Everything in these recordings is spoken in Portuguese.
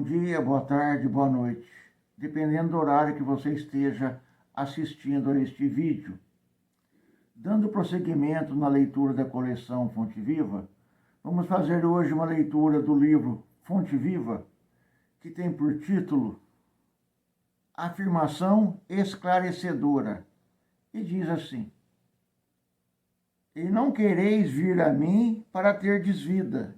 dia, boa tarde, boa noite, dependendo do horário que você esteja assistindo a este vídeo. Dando prosseguimento na leitura da coleção Fonte Viva, vamos fazer hoje uma leitura do livro Fonte Viva, que tem por título Afirmação Esclarecedora, e diz assim: E não quereis vir a mim para terdes vida.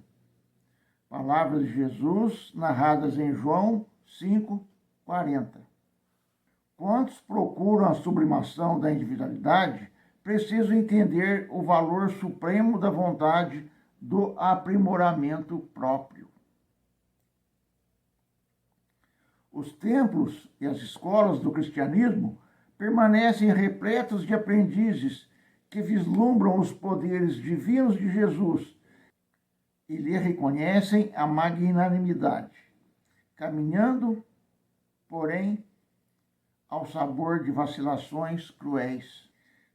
Palavras de Jesus, narradas em João 5:40. Quantos procuram a sublimação da individualidade precisam entender o valor supremo da vontade do aprimoramento próprio. Os templos e as escolas do cristianismo permanecem repletos de aprendizes que vislumbram os poderes divinos de Jesus e lhe reconhecem a magnanimidade, caminhando, porém, ao sabor de vacilações cruéis.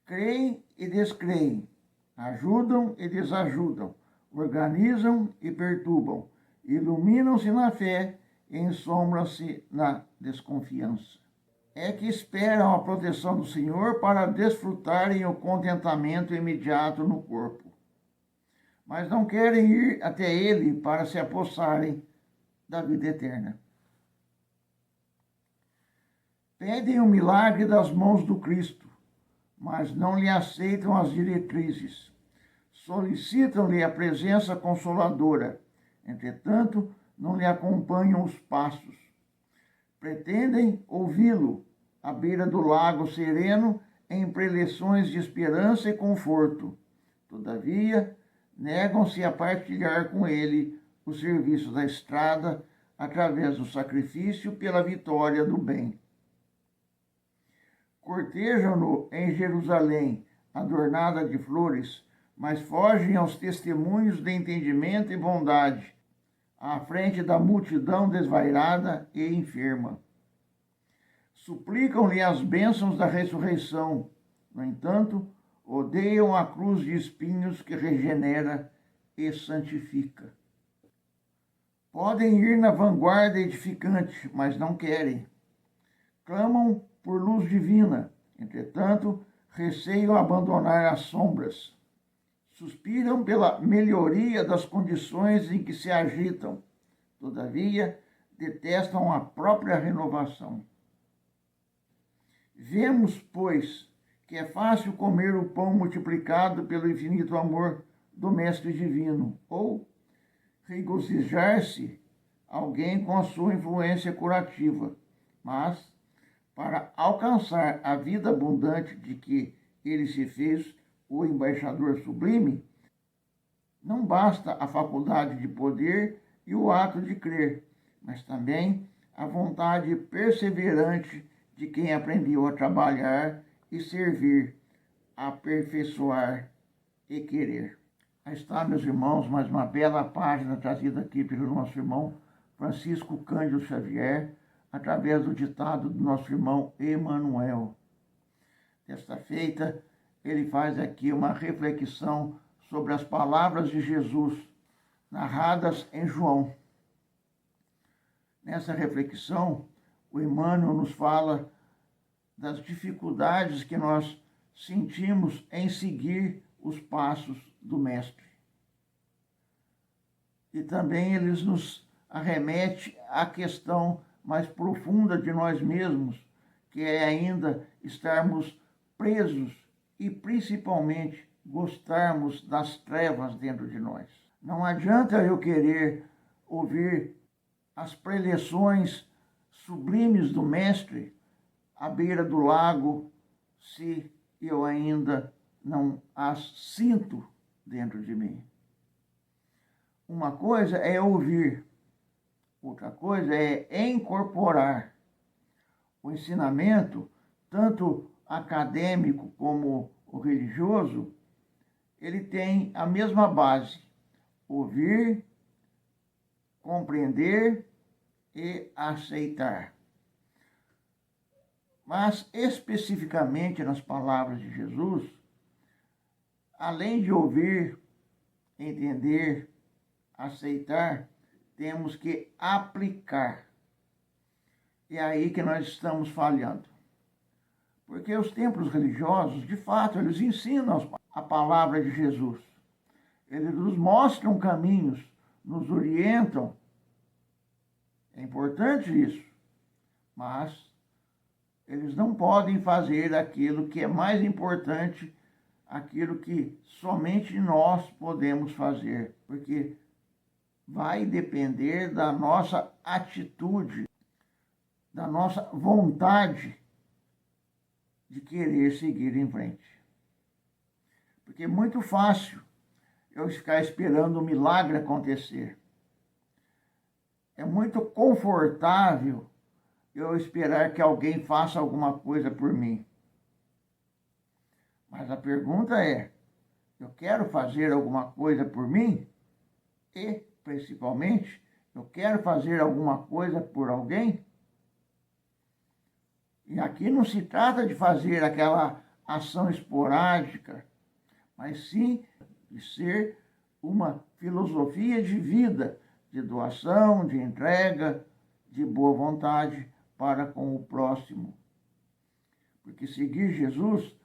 Creem e descreem, ajudam e desajudam, organizam e perturbam, iluminam-se na fé e ensombram-se na desconfiança. É que esperam a proteção do Senhor para desfrutarem o contentamento imediato no corpo, mas não querem ir até Ele para se apossarem da vida eterna. Pedem o milagre das mãos do Cristo, mas não lhe aceitam as diretrizes. Solicitam-lhe a presença consoladora, entretanto, não lhe acompanham os passos. Pretendem ouvi-lo à beira do lago sereno em preleções de esperança e conforto. Todavia, negam-se a partilhar com ele o serviço da estrada através do sacrifício pela vitória do bem. Cortejam-no em Jerusalém, adornada de flores, mas fogem aos testemunhos de entendimento e bondade, à frente da multidão desvairada e enferma. Suplicam-lhe as bênçãos da ressurreição, no entanto, odeiam a cruz de espinhos que regenera e santifica. Podem ir na vanguarda edificante, mas não querem. Clamam por luz divina, entretanto, receiam abandonar as sombras. Suspiram pela melhoria das condições em que se agitam, todavia, detestam a própria renovação. Vemos, pois, que é fácil comer o pão multiplicado pelo infinito amor do Mestre Divino, ou regozijar-se alguém com a sua influência curativa, mas, para alcançar a vida abundante de que ele se fez o embaixador sublime, não basta a faculdade de poder e o ato de crer, mas também a vontade perseverante de quem aprendeu a trabalhar e servir, aperfeiçoar e querer. Aí está, meus irmãos, mais uma bela página trazida aqui pelo nosso irmão Francisco Cândido Xavier, através do ditado do nosso irmão Emanuel. Desta feita, ele faz aqui uma reflexão sobre as palavras de Jesus, narradas em João. Nessa reflexão, o Emmanuel nos fala das dificuldades que nós sentimos em seguir os passos do Mestre. E também ele nos arremete à questão mais profunda de nós mesmos, que é ainda estarmos presos e principalmente gostarmos das trevas dentro de nós. Não adianta eu querer ouvir as preleções sublimes do Mestre à beira do lago se eu ainda não as sinto dentro de mim. Uma coisa é ouvir, outra coisa é incorporar. O ensinamento, tanto acadêmico como o religioso, ele tem a mesma base: ouvir, compreender e aceitar. Mas, especificamente nas palavras de Jesus, além de ouvir, entender, aceitar, temos que aplicar. É aí que nós estamos falhando. Porque os templos religiosos, de fato, eles ensinam a palavra de Jesus. Eles nos mostram caminhos, nos orientam. É importante isso. Mas eles não podem fazer aquilo que é mais importante, aquilo que somente nós podemos fazer. Porque vai depender da nossa atitude, da nossa vontade de querer seguir em frente. Porque é muito fácil eu ficar esperando o milagre acontecer. É muito confortável eu esperar que alguém faça alguma coisa por mim. Mas a pergunta é, eu quero fazer alguma coisa por mim? E, principalmente, eu quero fazer alguma coisa por alguém? E aqui não se trata de fazer aquela ação esporádica, mas sim de ser uma filosofia de vida, de doação, de entrega, de boa vontade para com o próximo. Porque seguir Jesus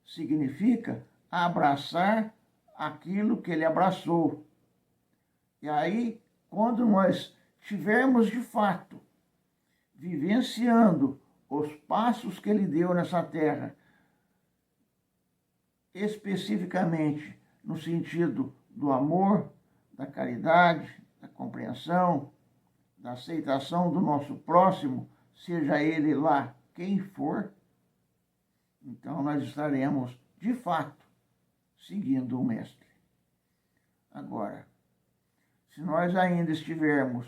significa abraçar aquilo que ele abraçou. E aí, quando nós tivermos de fato vivenciando os passos que ele deu nessa terra, especificamente no sentido do amor, da caridade, da compreensão, da aceitação do nosso próximo, seja ele lá quem for, então nós estaremos, de fato, seguindo o Mestre. Agora, se nós ainda estivermos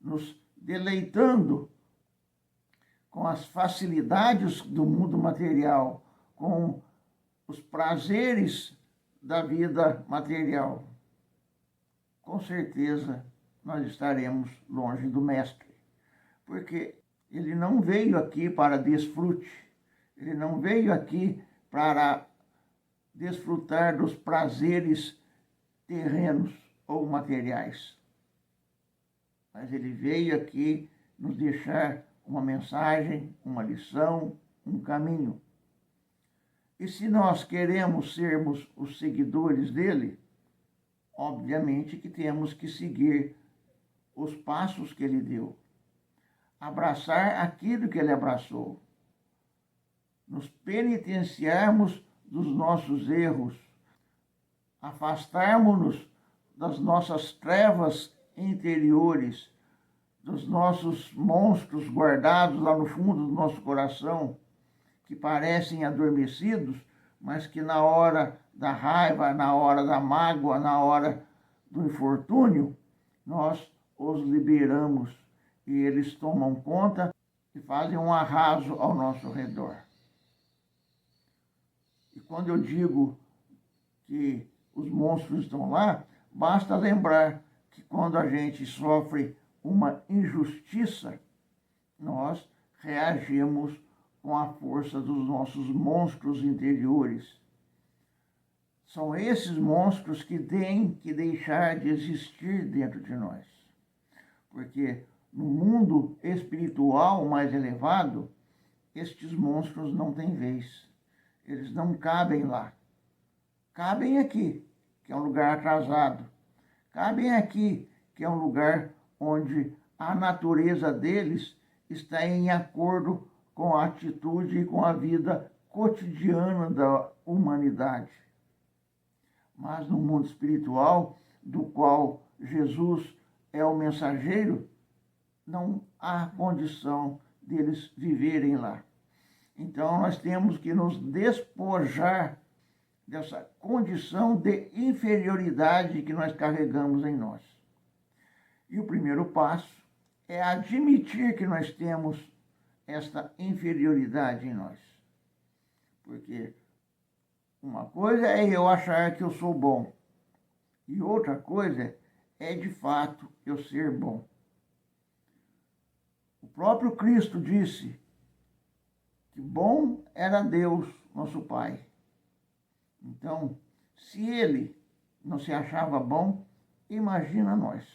nos deleitando com as facilidades do mundo material, com os prazeres da vida material, com certeza nós estaremos longe do Mestre. Porque ele não veio aqui para desfrute, ele não veio aqui para desfrutar dos prazeres terrenos ou materiais. Mas ele veio aqui nos deixar uma mensagem, uma lição, um caminho. E se nós queremos sermos os seguidores dele, obviamente que temos que seguir os passos que ele deu. Abraçar aquilo que ele abraçou. Nos penitenciarmos dos nossos erros. Afastarmos-nos das nossas trevas interiores, dos nossos monstros guardados lá no fundo do nosso coração, que parecem adormecidos, mas que na hora da raiva, na hora da mágoa, na hora do infortúnio, nós os liberamos e eles tomam conta e fazem um arraso ao nosso redor. E quando eu digo que os monstros estão lá, basta lembrar que quando a gente sofre uma injustiça, nós reagimos com a força dos nossos monstros interiores. São esses monstros que têm que deixar de existir dentro de nós. Porque no mundo espiritual mais elevado, estes monstros não têm vez. Eles não cabem lá. Cabem aqui, que é um lugar atrasado. Cabem aqui, que é um lugar onde a natureza deles está em acordo com a atitude e com a vida cotidiana da humanidade. Mas no mundo espiritual, do qual Jesus é o mensageiro, não há condição deles viverem lá. Então nós temos que nos despojar dessa condição de inferioridade que nós carregamos em nós. E o primeiro passo é admitir que nós temos esta inferioridade em nós. Porque uma coisa é eu achar que eu sou bom, e outra coisa é de fato eu ser bom. O próprio Cristo disse que bom era Deus, nosso Pai. Então, se ele não se achava bom, imagina nós.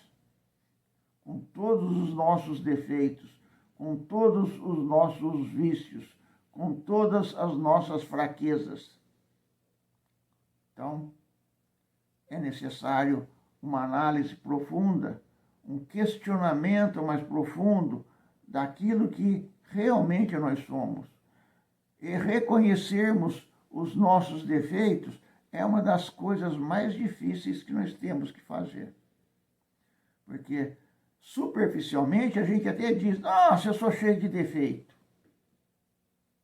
com todos os nossos defeitos, com todos os nossos vícios, com todas as nossas fraquezas. Então, é necessário uma análise profunda, um questionamento mais profundo daquilo que realmente nós somos. E reconhecermos os nossos defeitos é uma das coisas mais difíceis que nós temos que fazer. Porque, superficialmente, a gente até diz, nossa, eu sou cheio de defeito.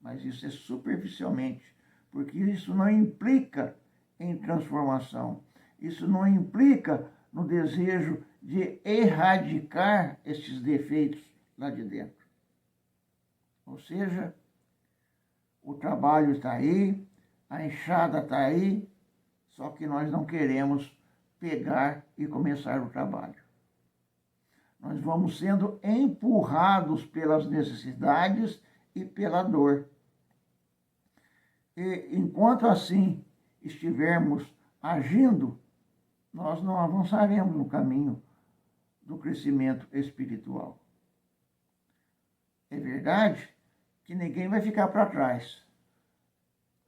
Mas isso é superficialmente, porque isso não implica em transformação. Isso não implica no desejo de erradicar esses defeitos lá de dentro. Ou seja, o trabalho está aí, a enxada está aí, só que nós não queremos pegar e começar o trabalho. Nós vamos sendo empurrados pelas necessidades e pela dor. E enquanto assim estivermos agindo, nós não avançaremos no caminho do crescimento espiritual. É verdade que ninguém vai ficar para trás,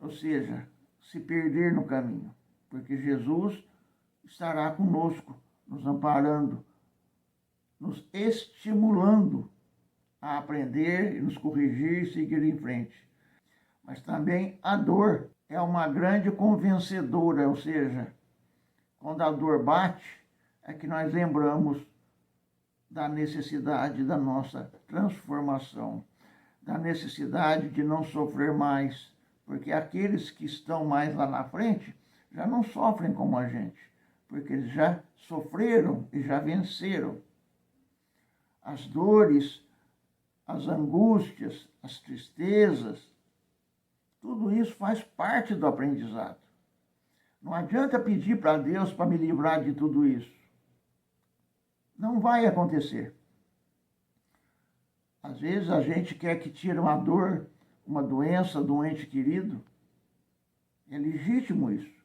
ou seja, se perder no caminho, porque Jesus estará conosco, nos amparando, nos estimulando a aprender, nos corrigir e seguir em frente. Mas também a dor é uma grande convencedora, ou seja, quando a dor bate, é que nós lembramos da necessidade da nossa transformação, da necessidade de não sofrer mais, porque aqueles que estão mais lá na frente já não sofrem como a gente, porque eles já sofreram e já venceram. As dores, as angústias, as tristezas, tudo isso faz parte do aprendizado. Não adianta pedir para Deus para me livrar de tudo isso. Não vai acontecer. Às vezes a gente quer que tire uma dor, uma doença do ente querido. É legítimo isso.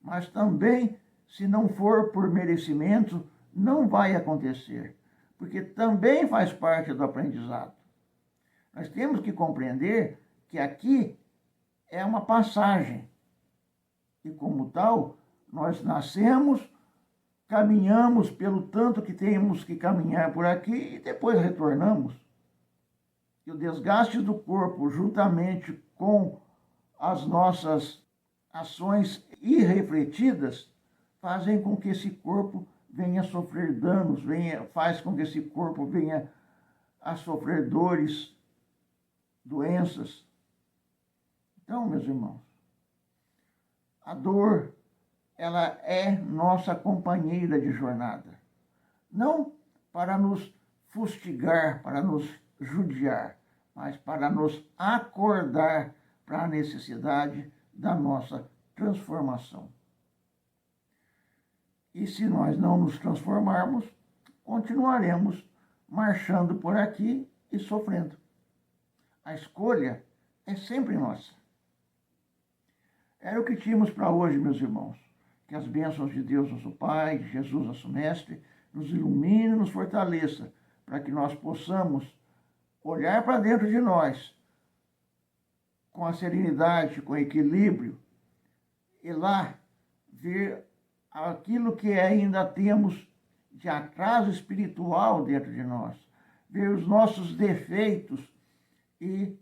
Mas também, se não for por merecimento, não vai acontecer. Porque também faz parte do aprendizado. Nós temos que compreender que aqui é uma passagem. E como tal, nós nascemos, caminhamos pelo tanto que temos que caminhar por aqui e depois retornamos. E o desgaste do corpo, juntamente com as nossas ações irrefletidas, fazem com que esse corpo venha a sofrer danos, faz com que esse corpo venha a sofrer dores, doenças. Então, meus irmãos, a dor, ela é nossa companheira de jornada. Não para nos fustigar, para nos judiar, mas para nos acordar para a necessidade da nossa transformação. E se nós não nos transformarmos, continuaremos marchando por aqui e sofrendo. A escolha é sempre nossa. Era o que tínhamos para hoje, meus irmãos. Que as bênçãos de Deus, nosso Pai, de Jesus, nosso Mestre, nos ilumine e nos fortaleça, para que nós possamos olhar para dentro de nós com a serenidade, com o equilíbrio, e lá ver aquilo que ainda temos de atraso espiritual dentro de nós, ver os nossos defeitos e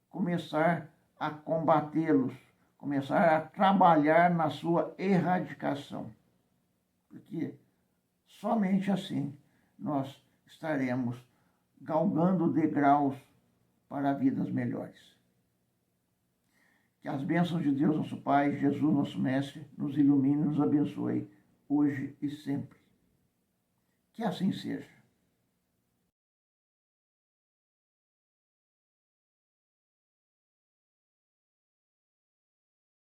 começar a combatê-los, começar a trabalhar na sua erradicação. Porque somente assim nós estaremos galgando degraus para vidas melhores. Que as bênçãos de Deus, nosso Pai, Jesus, nosso Mestre, nos ilumine e nos abençoe, hoje e sempre. Que assim seja.